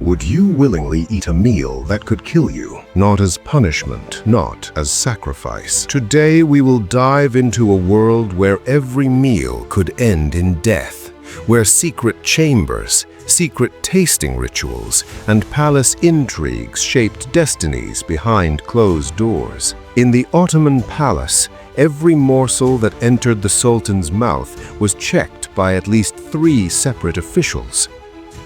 Would you willingly eat a meal that could kill you? Not as punishment, not as sacrifice. Today we will dive into a world where every meal could end in death, where secret chambers, secret tasting rituals, and palace intrigues shaped destinies behind closed doors. In the Ottoman palace, every morsel that entered the Sultan's mouth was checked by at least 3 separate officials.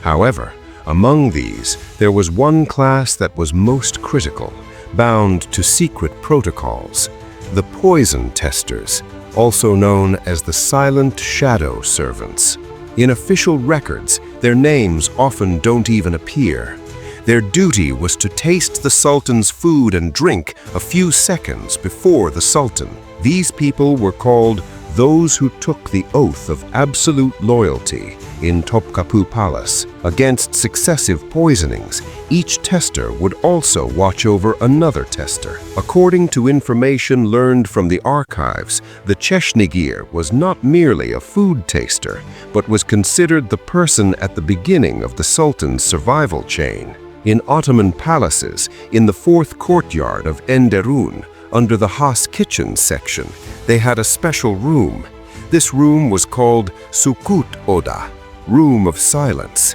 However, among these, there was one class that was most critical, bound to secret protocols: the poison testers, also known as the silent shadow servants. In official records, their names often don't even appear. Their duty was to taste the Sultan's food and drink a few seconds before the Sultan. These people were called those who took the oath of absolute loyalty in Topkapı Palace. Against successive poisonings, each tester would also watch over another tester. According to information learned from the archives, the Çeşnigirs was not merely a food taster, but was considered the person at the beginning of the Sultan's survival chain. In Ottoman palaces, in the 4th courtyard of Enderun, under the Has kitchen section, they had a special room. This room was called Sukut Oda, room of silence.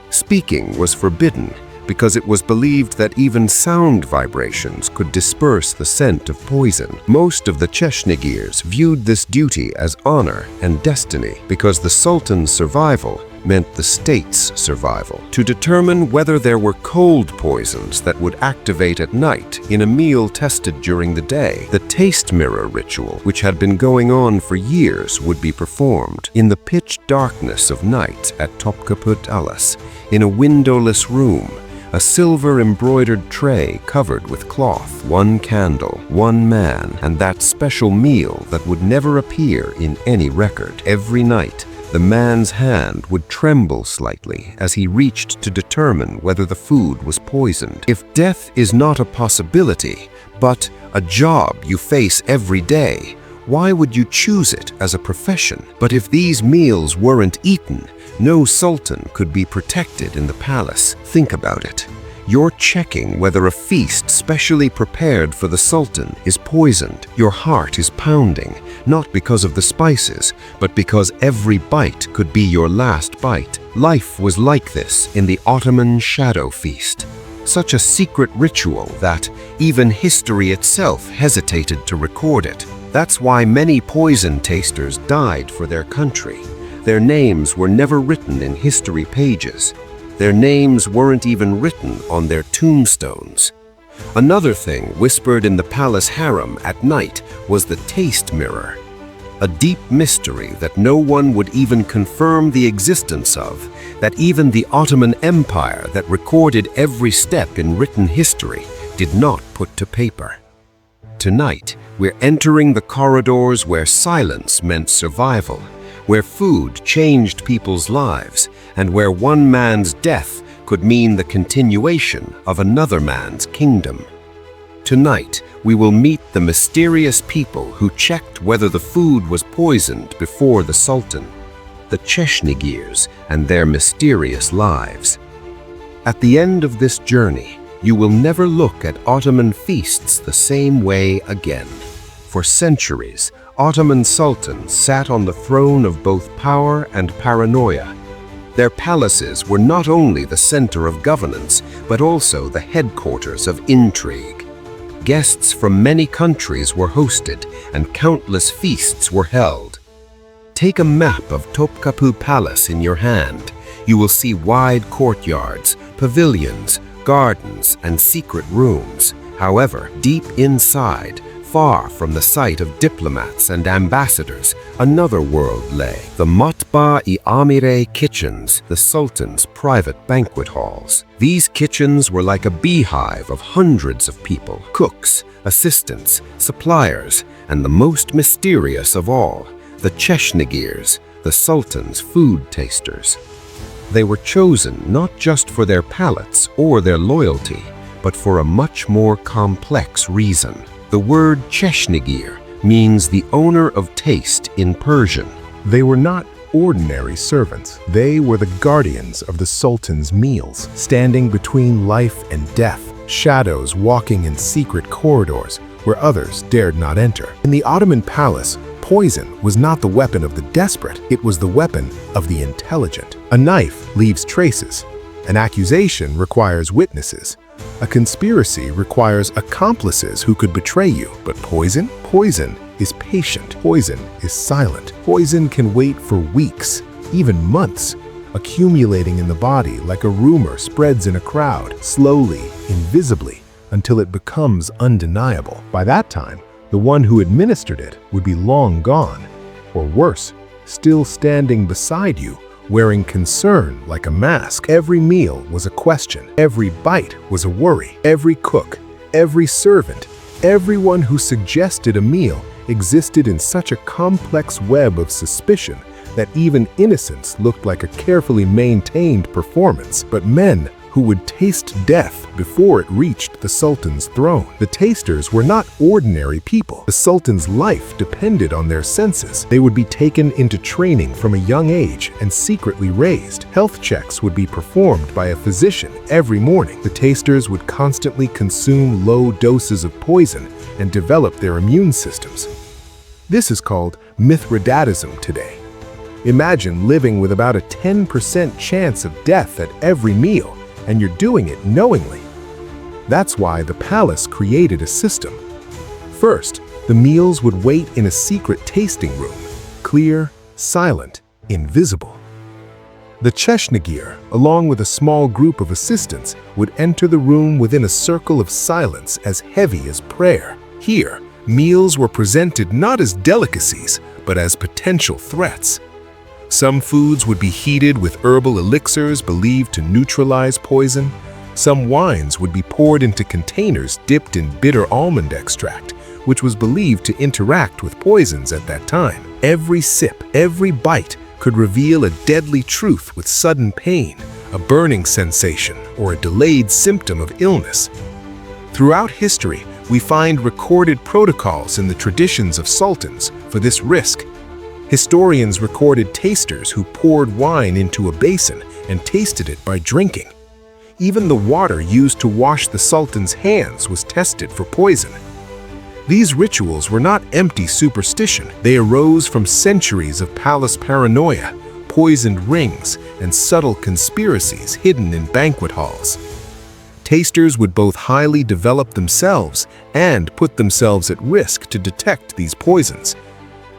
Speaking was forbidden because it was believed that even sound vibrations could disperse the scent of poison. Most of the Çeşnigirs viewed this duty as honor and destiny because the Sultan's survival meant the state's survival. To determine whether there were cold poisons that would activate at night in a meal tested during the day, the taste mirror ritual, which had been going on for years, would be performed. In the pitch darkness of night at Topkapı Palace, in a windowless room, a silver embroidered tray covered with cloth, 1 candle, 1 man, and that special meal that would never appear in any record. Every night, the man's hand would tremble slightly as he reached to determine whether the food was poisoned. If death is not a possibility, but a job you face every day, why would you choose it as a profession? But if these meals weren't eaten, no sultan could be protected in the palace. Think about it. You're checking whether a feast specially prepared for the Sultan is poisoned. Your heart is pounding, not because of the spices, but because every bite could be your last bite. Life was like this in the Ottoman shadow feast. Such a secret ritual that even history itself hesitated to record it. That's why many poison tasters died for their country. Their names were never written in history pages. Their names weren't even written on their tombstones. Another thing whispered in the palace harem at night was the taste mirror, a deep mystery that no one would even confirm the existence of, that even the Ottoman Empire that recorded every step in written history did not put to paper. Tonight, we're entering the corridors where silence meant survival, where food changed people's lives, and where one man's death could mean the continuation of another man's kingdom. Tonight, we will meet the mysterious people who checked whether the food was poisoned before the Sultan, the Çeşnigirs, and their mysterious lives. At the end of this journey, you will never look at Ottoman feasts the same way again. For centuries, Ottoman sultans sat on the throne of both power and paranoia. Their palaces were not only the center of governance, but also the headquarters of intrigue. Guests from many countries were hosted, and countless feasts were held. Take a map of Topkapı Palace in your hand. You will see wide courtyards, pavilions, gardens, and secret rooms. However, deep inside, far from the sight of diplomats and ambassadors, another world lay. The Matbaa-i Amire kitchens, the Sultan's private banquet halls. These kitchens were like a beehive of hundreds of people, cooks, assistants, suppliers, and the most mysterious of all, the Çeşnigirs, the Sultan's food tasters. They were chosen not just for their palates or their loyalty, but for a much more complex reason. The word Çeşnigir means the owner of taste in Persian. They were not ordinary servants. They were the guardians of the Sultan's meals, standing between life and death, shadows walking in secret corridors where others dared not enter. In the Ottoman palace, poison was not the weapon of the desperate, it was the weapon of the intelligent. A knife leaves traces. An accusation requires witnesses. A conspiracy requires accomplices who could betray you. But poison? Poison is patient. Poison is silent. Poison can wait for weeks, even months, accumulating in the body like a rumor spreads in a crowd, slowly, invisibly, until it becomes undeniable. By that time, the one who administered it would be long gone, or worse, still standing beside you, wearing concern like a mask. Every meal was a question. Every bite was a worry. Every cook, every servant, everyone who suggested a meal existed in such a complex web of suspicion that even innocence looked like a carefully maintained performance. But men who would taste death before it reached the Sultan's throne. The tasters were not ordinary people. The Sultan's life depended on their senses. They would be taken into training from a young age and secretly raised. Health checks would be performed by a physician every morning. The tasters would constantly consume low doses of poison and develop their immune systems. This is called Mithridatism today. Imagine living with about a 10% chance of death at every meal, and you're doing it knowingly. That's why the palace created a system. First, the meals would wait in a secret tasting room, clear, silent, invisible. The Çeşnigirs, along with a small group of assistants, would enter the room within a circle of silence as heavy as prayer. Here, meals were presented not as delicacies, but as potential threats. Some foods would be heated with herbal elixirs believed to neutralize poison. Some wines would be poured into containers dipped in bitter almond extract, which was believed to interact with poisons at that time. Every sip, every bite could reveal a deadly truth with sudden pain, a burning sensation, or a delayed symptom of illness. Throughout history, we find recorded protocols in the traditions of sultans for this risk. Historians recorded tasters who poured wine into a basin and tasted it by drinking. Even the water used to wash the sultan's hands was tested for poison. These rituals were not empty superstition. They arose from centuries of palace paranoia, poisoned rings, and subtle conspiracies hidden in banquet halls. Tasters would both highly develop themselves and put themselves at risk to detect these poisons.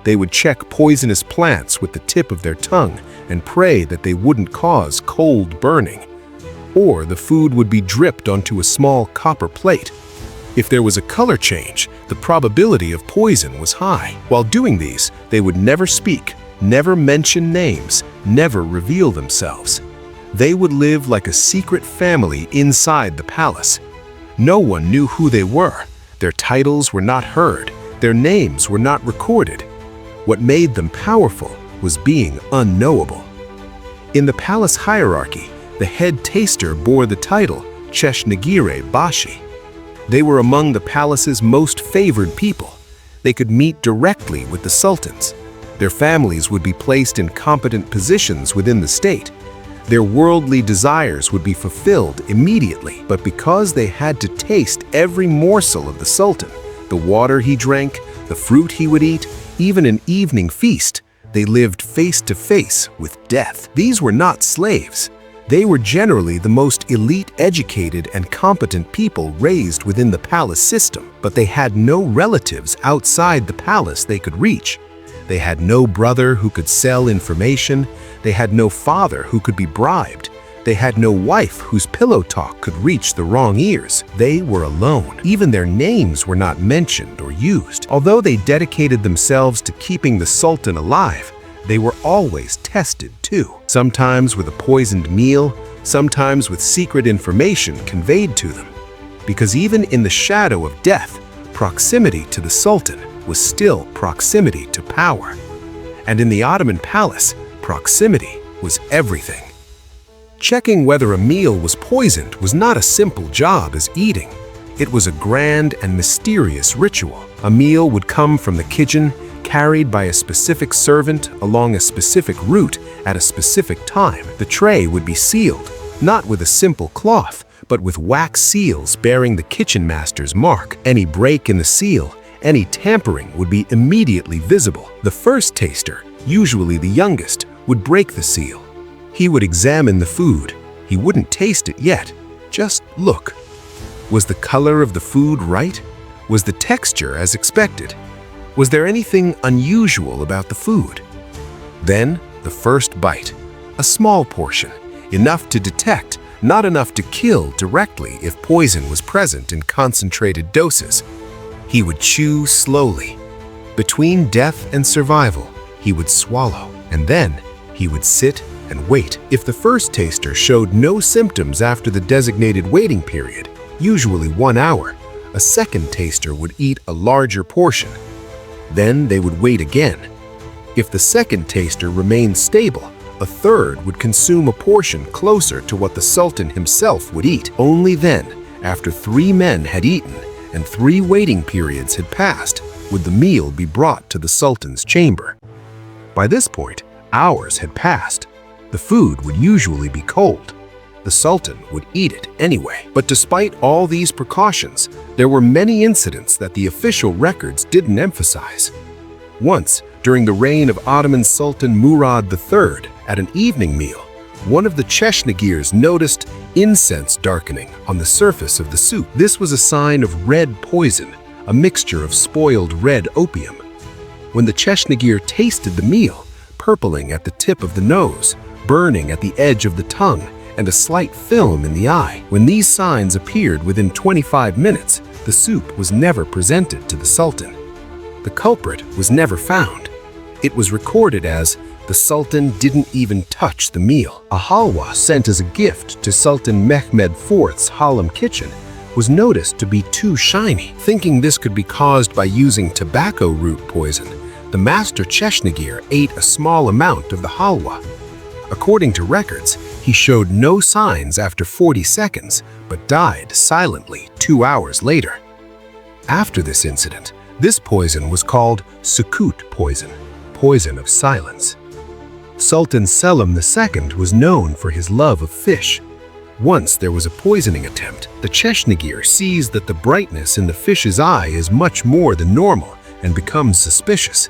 They would check poisonous plants with the tip of their tongue and pray that they wouldn't cause cold burning. Or the food would be dripped onto a small copper plate. If there was a color change, the probability of poison was high. While doing these, they would never speak, never mention names, never reveal themselves. They would live like a secret family inside the palace. No one knew who they were. Their titles were not heard. Their names were not recorded. What made them powerful was being unknowable. In the palace hierarchy, the head taster bore the title Çeşnigirs Başı. They were among the palace's most favored people. They could meet directly with the sultans. Their families would be placed in competent positions within the state. Their worldly desires would be fulfilled immediately, but because they had to taste every morsel of the sultan, the water he drank, the fruit he would eat, even an evening feast, they lived face to face with death. These were not slaves. They were generally the most elite, educated, and competent people raised within the palace system, but they had no relatives outside the palace they could reach. They had no brother who could sell information. They had no father who could be bribed. They had no wife whose pillow talk could reach the wrong ears. They were alone. Even their names were not mentioned or used. Although they dedicated themselves to keeping the sultan alive, they were always tested too. Sometimes with a poisoned meal, sometimes with secret information conveyed to them. Because even in the shadow of death, proximity to the sultan was still proximity to power. And in the Ottoman palace, proximity was everything. Checking whether a meal was poisoned was not a simple job as eating. It was a grand and mysterious ritual. A meal would come from the kitchen, carried by a specific servant along a specific route at a specific time. The tray would be sealed, not with a simple cloth, but with wax seals bearing the kitchen master's mark. Any break in the seal, any tampering would be immediately visible. The first taster, usually the youngest, would break the seal. He would examine the food. He wouldn't taste it yet, just look. Was the color of the food right? Was the texture as expected? Was there anything unusual about the food? Then, the first bite. A small portion, enough to detect, not enough to kill directly if poison was present in concentrated doses. He would chew slowly. Between death and survival, he would swallow, and then he would sit and wait. If the first taster showed no symptoms after the designated waiting period, usually 1 hour, a second taster would eat a larger portion. Then they would wait again. If the second taster remained stable, a third would consume a portion closer to what the Sultan himself would eat. Only then, after 3 men had eaten and 3 waiting periods had passed, would the meal be brought to the Sultan's chamber. By this point, hours had passed. The food would usually be cold. The Sultan would eat it anyway. But despite all these precautions, there were many incidents that the official records didn't emphasize. Once, during the reign of Ottoman Sultan Murad III, at an evening meal, one of the Çeşnigirs noticed incense darkening on the surface of the soup. This was a sign of red poison, a mixture of spoiled red opium. When the Çeşnigir tasted the meal, purpling at the tip of the nose, burning at the edge of the tongue, and a slight film in the eye. When these signs appeared within 25 minutes, the soup was never presented to the Sultan. The culprit was never found. It was recorded as the Sultan didn't even touch the meal. A halwa sent as a gift to Sultan Mehmed IV's harem kitchen was noticed to be too shiny. Thinking this could be caused by using tobacco root poison, the master Çeşnigir ate a small amount of the halwa. According to records, he showed no signs after 40 seconds, but died silently 2 hours later. After this incident, this poison was called sukut poison, poison of silence. Sultan Selim II was known for his love of fish. Once there was a poisoning attempt. The Çeşnigir sees that the brightness in the fish's eye is much more than normal and becomes suspicious.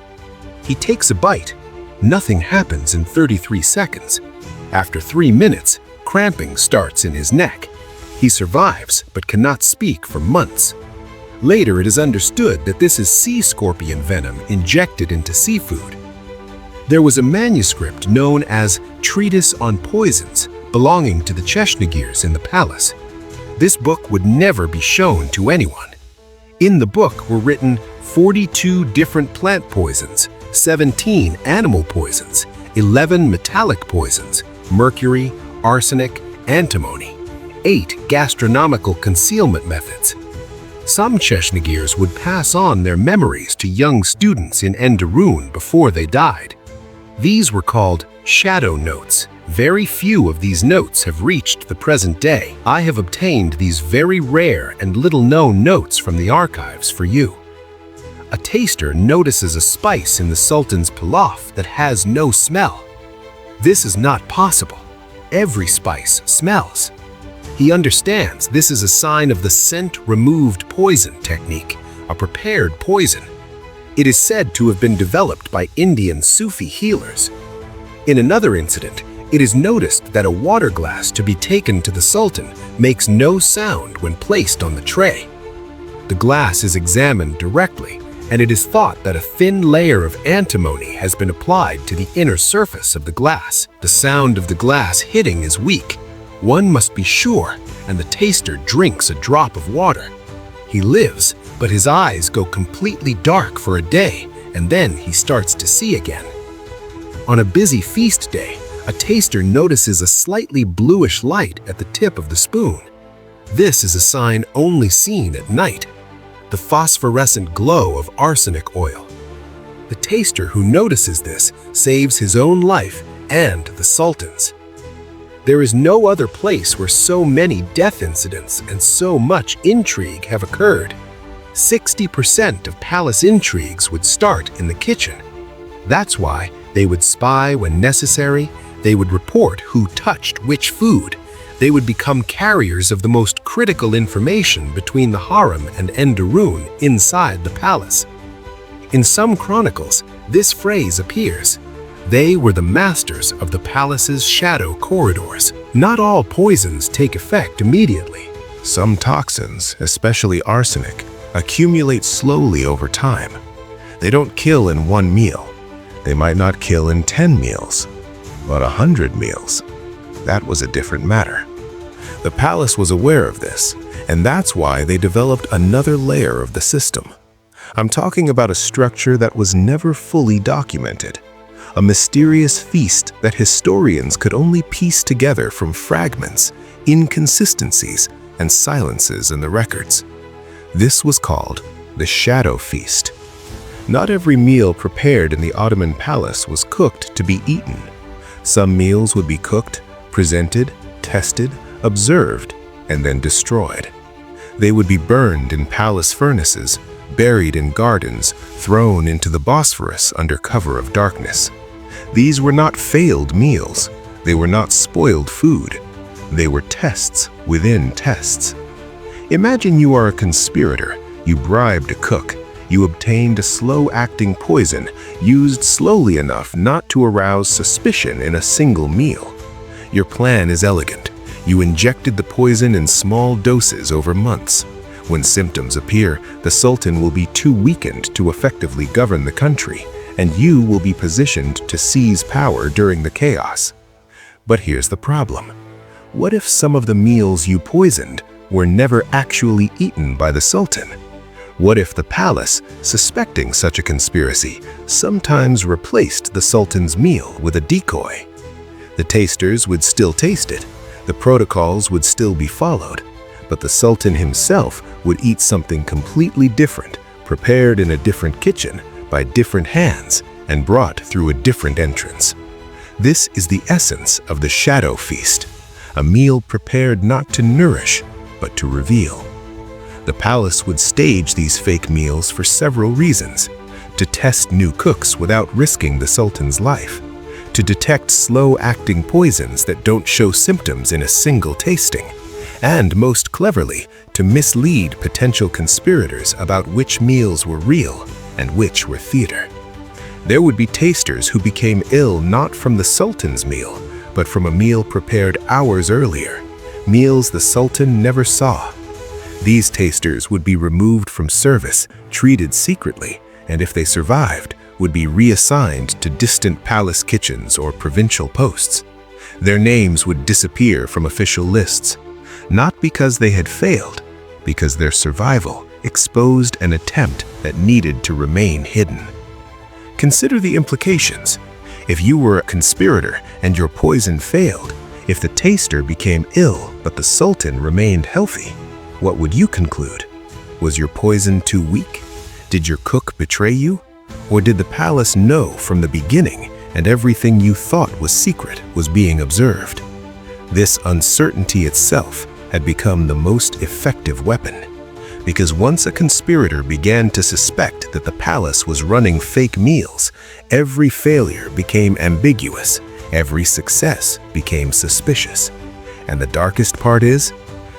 He takes a bite. Nothing happens in 33 seconds. After 3 minutes, cramping starts in his neck. He survives but cannot speak for months. Later, it is understood that this is sea scorpion venom injected into seafood. There was a manuscript known as Treatise on Poisons belonging to the Çeşnigirs in the palace. This book would never be shown to anyone. In the book were written 42 different plant poisons, 17 animal poisons, 11 metallic poisons, mercury, arsenic, antimony, 8 gastronomical concealment methods. Some Çeşnigirs would pass on their memories to young students in Enderun before they died. These were called shadow notes. Very few of these notes have reached the present day. I have obtained these very rare and little-known notes from the archives for you. A taster notices a spice in the Sultan's pilaf that has no smell. This is not possible. Every spice smells. He understands this is a sign of the scent-removed poison technique, a prepared poison. It is said to have been developed by Indian Sufi healers. In another incident, it is noticed that a water glass to be taken to the Sultan makes no sound when placed on the tray. The glass is examined directly, and it is thought that a thin layer of antimony has been applied to the inner surface of the glass. The sound of the glass hitting is weak. One must be sure, and the taster drinks a drop of water. He lives, but his eyes go completely dark for a day, and then he starts to see again. On a busy feast day, a taster notices a slightly bluish light at the tip of the spoon. This is a sign only seen at night, the phosphorescent glow of arsenic oil. The taster who notices this saves his own life and the Sultan's. There is no other place where so many death incidents and so much intrigue have occurred. 60% of palace intrigues would start in the kitchen. That's why they would spy when necessary, they would report who touched which food, they would become carriers of the most critical information between the harem and enderun inside the palace. In some chronicles, this phrase appears. They were the masters of the palace's shadow corridors. Not all poisons take effect immediately. Some toxins, especially arsenic, accumulate slowly over time. They don't kill in one meal. They might not kill in 10 meals, but 100 meals. That was a different matter. The palace was aware of this, and that's why they developed another layer of the system. I'm talking about a structure that was never fully documented, a mysterious feast that historians could only piece together from fragments, inconsistencies, and silences in the records. This was called the Shadow Feast. Not every meal prepared in the Ottoman palace was cooked to be eaten. Some meals would be cooked, presented, tested, observed, and then destroyed. They would be burned in palace furnaces, buried in gardens, thrown into the Bosphorus under cover of darkness. These were not failed meals. They were not spoiled food. They were tests within tests. Imagine you are a conspirator. You bribed a cook. You obtained a slow-acting poison, used slowly enough not to arouse suspicion in a single meal. Your plan is elegant. You injected the poison in small doses over months. When symptoms appear, the Sultan will be too weakened to effectively govern the country, and you will be positioned to seize power during the chaos. But here's the problem. What if some of the meals you poisoned were never actually eaten by the Sultan? What if the palace, suspecting such a conspiracy, sometimes replaced the Sultan's meal with a decoy? The tasters would still taste it. The protocols would still be followed, but the Sultan himself would eat something completely different, prepared in a different kitchen, by different hands, and brought through a different entrance. This is the essence of the Shadow Feast, a meal prepared not to nourish, but to reveal. The palace would stage these fake meals for several reasons: to test new cooks without risking the Sultan's life, to detect slow-acting poisons that don't show symptoms in a single tasting, and most cleverly, to mislead potential conspirators about which meals were real and which were theater. There would be tasters who became ill not from the Sultan's meal, but from a meal prepared hours earlier, meals the Sultan never saw. These tasters would be removed from service, treated secretly, and if they survived, would be reassigned to distant palace kitchens or provincial posts. Their names would disappear from official lists, not because they had failed, because their survival exposed an attempt that needed to remain hidden. Consider the implications. If you were a conspirator and your poison failed, if the taster became ill but the Sultan remained healthy, what would you conclude? Was your poison too weak? Did your cook betray you? Or did the palace know from the beginning and everything you thought was secret was being observed? This uncertainty itself had become the most effective weapon, because once a conspirator began to suspect that the palace was running fake meals, every failure became ambiguous, every success became suspicious. And the darkest part is,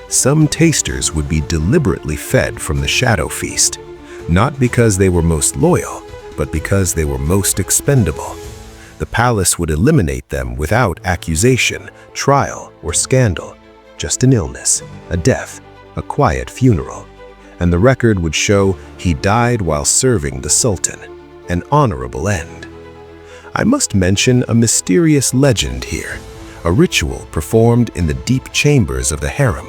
some tasters would be deliberately fed from the Shadow Feast, not because they were most loyal, but because they were most expendable. The palace would eliminate them without accusation, trial, or scandal. Just an illness, a death, a quiet funeral. And the record would show he died while serving the Sultan, an honorable end. I must mention a mysterious legend here, a ritual performed in the deep chambers of the harem.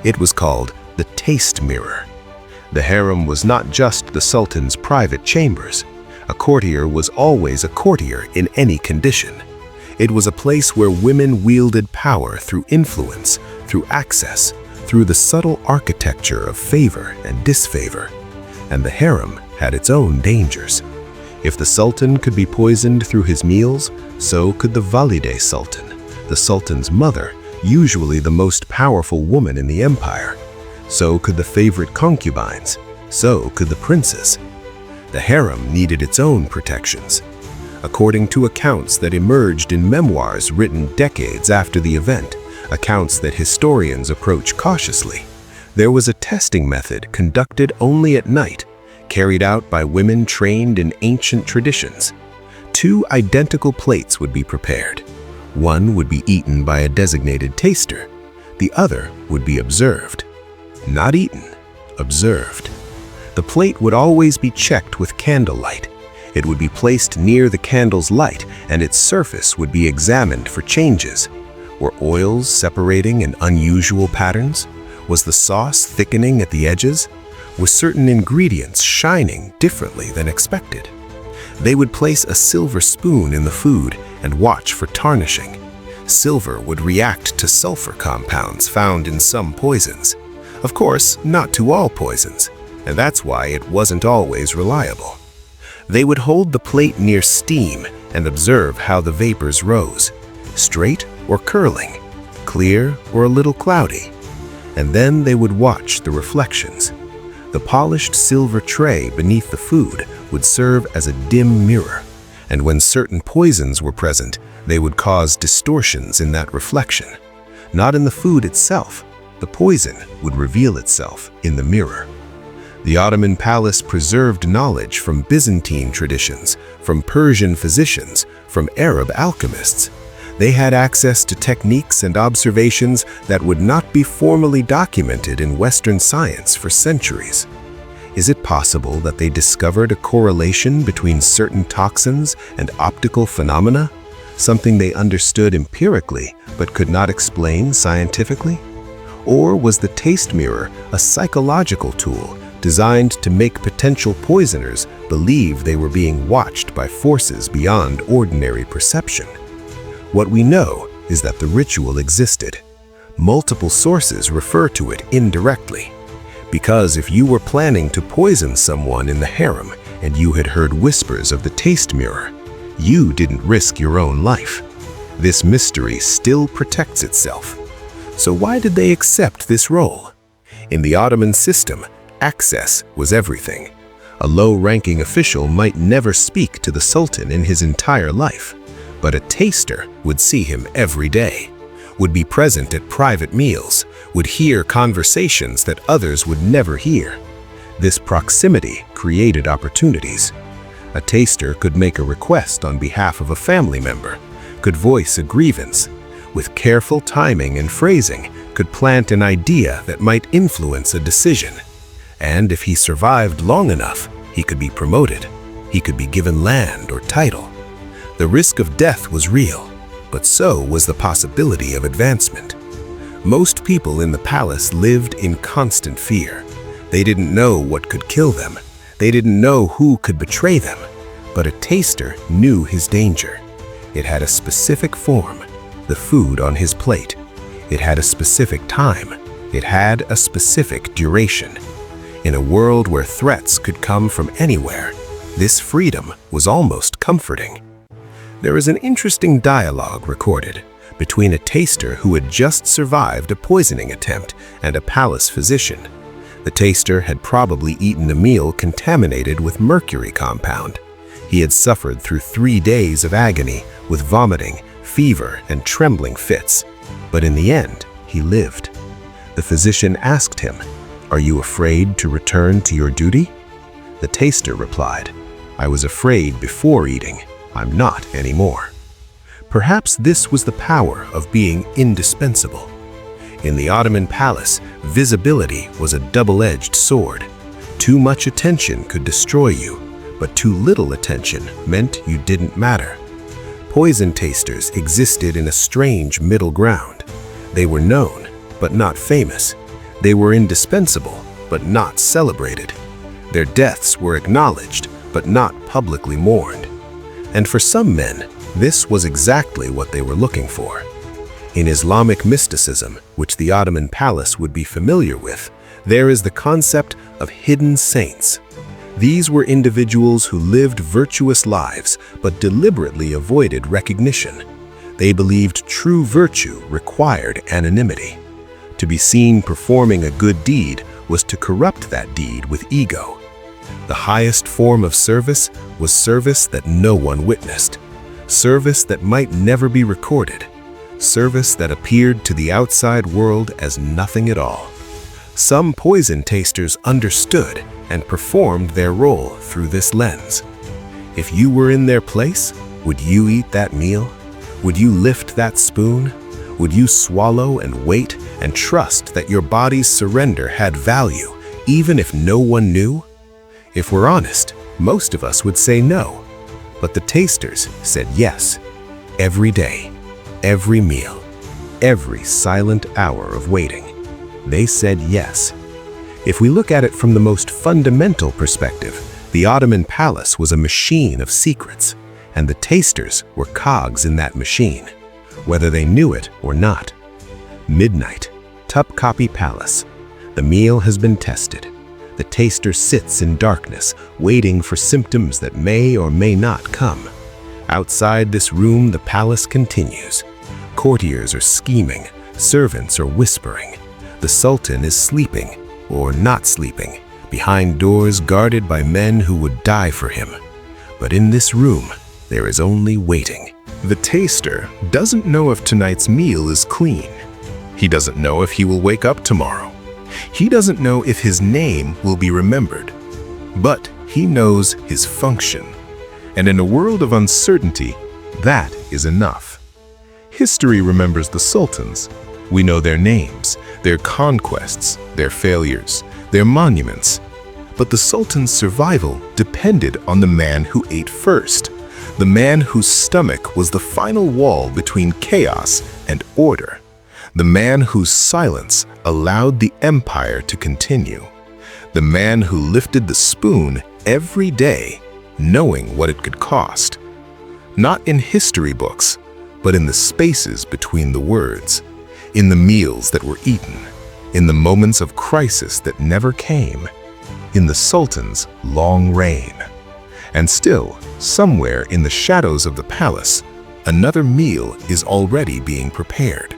It was called the Taste Mirror. The harem was not just the Sultan's private chambers. A courtier was always a courtier in any condition. It was a place where women wielded power through influence, through access, through the subtle architecture of favor and disfavor. And the harem had its own dangers. If the Sultan could be poisoned through his meals, so could the Valide Sultan, the Sultan's mother, usually the most powerful woman in the empire. So could the favorite concubines, So could the princes. The harem needed its own protections. According to accounts that emerged in memoirs written decades after the event, accounts that historians approach cautiously, there was a testing method conducted only at night, carried out by women trained in ancient traditions. 2 identical plates would be prepared. One would be eaten by a designated taster. The other would be observed. Not eaten, observed. The plate would always be checked with candlelight. It would be placed near the candle's light, and its surface would be examined for changes. Were oils separating in unusual patterns? Was the sauce thickening at the edges? Were certain ingredients shining differently than expected? They would place a silver spoon in the food and watch for tarnishing. Silver would react to sulfur compounds found in some poisons. Of course, not to all poisons, and that's why it wasn't always reliable. They would hold the plate near steam and observe how the vapors rose, straight or curling, clear or a little cloudy. And then they would watch the reflections. The polished silver tray beneath the food would serve as a dim mirror, and when certain poisons were present, they would cause distortions in that reflection. Not in the food itself, the poison would reveal itself in the mirror. The Ottoman palace preserved knowledge from Byzantine traditions, from Persian physicians, from Arab alchemists. They had access to techniques and observations that would not be formally documented in Western science for centuries. Is it possible that they discovered a correlation between certain toxins and optical phenomena, something they understood empirically but could not explain scientifically? Or was the taste mirror a psychological tool designed to make potential poisoners believe they were being watched by forces beyond ordinary perception? What we know is that the ritual existed. Multiple sources refer to it indirectly. Because if you were planning to poison someone in the harem and you had heard whispers of the taste mirror, you didn't risk your own life. This mystery still protects itself. So why did they accept this role? In the Ottoman system, access was everything. A low-ranking official might never speak to the Sultan in his entire life, but a taster would see him every day, would be present at private meals, would hear conversations that others would never hear. This proximity created opportunities. A taster could make a request on behalf of a family member, could voice a grievance, with careful timing and phrasing, could plant an idea that might influence a decision. And if he survived long enough, he could be promoted. He could be given land or title. The risk of death was real, but so was the possibility of advancement. Most people in the palace lived in constant fear. They didn't know what could kill them. They didn't know who could betray them. But a taster knew his danger. It had a specific form, the food on his plate. It had a specific time. It had a specific duration. In a world where threats could come from anywhere, this freedom was almost comforting. There is an interesting dialogue recorded between a taster who had just survived a poisoning attempt and a palace physician. The taster had probably eaten a meal contaminated with mercury compound. He had suffered through 3 days of agony with vomiting, fever, and trembling fits. But in the end, he lived. The physician asked him, "Are you afraid to return to your duty?" The taster replied, "I was afraid before eating. I'm not anymore." Perhaps this was the power of being indispensable. In the Ottoman palace, visibility was a double-edged sword. Too much attention could destroy you, but too little attention meant you didn't matter. Poison tasters existed in a strange middle ground. They were known, but not famous. They were indispensable, but not celebrated. Their deaths were acknowledged, but not publicly mourned. And for some men, this was exactly what they were looking for. In Islamic mysticism, which the Ottoman palace would be familiar with, there is the concept of hidden saints. These were individuals who lived virtuous lives but deliberately avoided recognition. They believed true virtue required anonymity. To be seen performing a good deed was to corrupt that deed with ego. The highest form of service was service that no one witnessed, service that might never be recorded, service that appeared to the outside world as nothing at all. Some poison tasters understood and performed their role through this lens. If you were in their place, would you eat that meal? Would you lift that spoon? Would you swallow and wait and trust that your body's surrender had value, even if no one knew? If we're honest, most of us would say no. But the tasters said yes. Every day, every meal, every silent hour of waiting. They said yes. If we look at it from the most fundamental perspective, the Ottoman palace was a machine of secrets, and the tasters were cogs in that machine, whether they knew it or not. Midnight, Topkapi Palace. The meal has been tested. The taster sits in darkness, waiting for symptoms that may or may not come. Outside this room, the palace continues. Courtiers are scheming, servants are whispering. The Sultan is sleeping, or not sleeping, behind doors guarded by men who would die for him. But in this room, there is only waiting. The taster doesn't know if tonight's meal is clean. He doesn't know if he will wake up tomorrow. He doesn't know if his name will be remembered. But he knows his function. And in a world of uncertainty, that is enough. History remembers the sultans. We know their names, their conquests, their failures, their monuments. But the sultan's survival depended on the man who ate first, the man whose stomach was the final wall between chaos and order, the man whose silence allowed the empire to continue, the man who lifted the spoon every day, knowing what it could cost. Not in history books, but in the spaces between the words, in the meals that were eaten, in the moments of crisis that never came, in the Sultan's long reign. And still, somewhere in the shadows of the palace, another meal is already being prepared.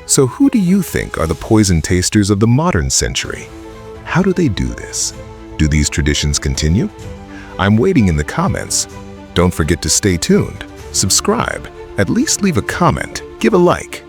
So who do you think are the poison tasters of the modern century? How do they do this? Do these traditions continue? I'm waiting in the comments. Don't forget to stay tuned, subscribe, at least leave a comment, give a like.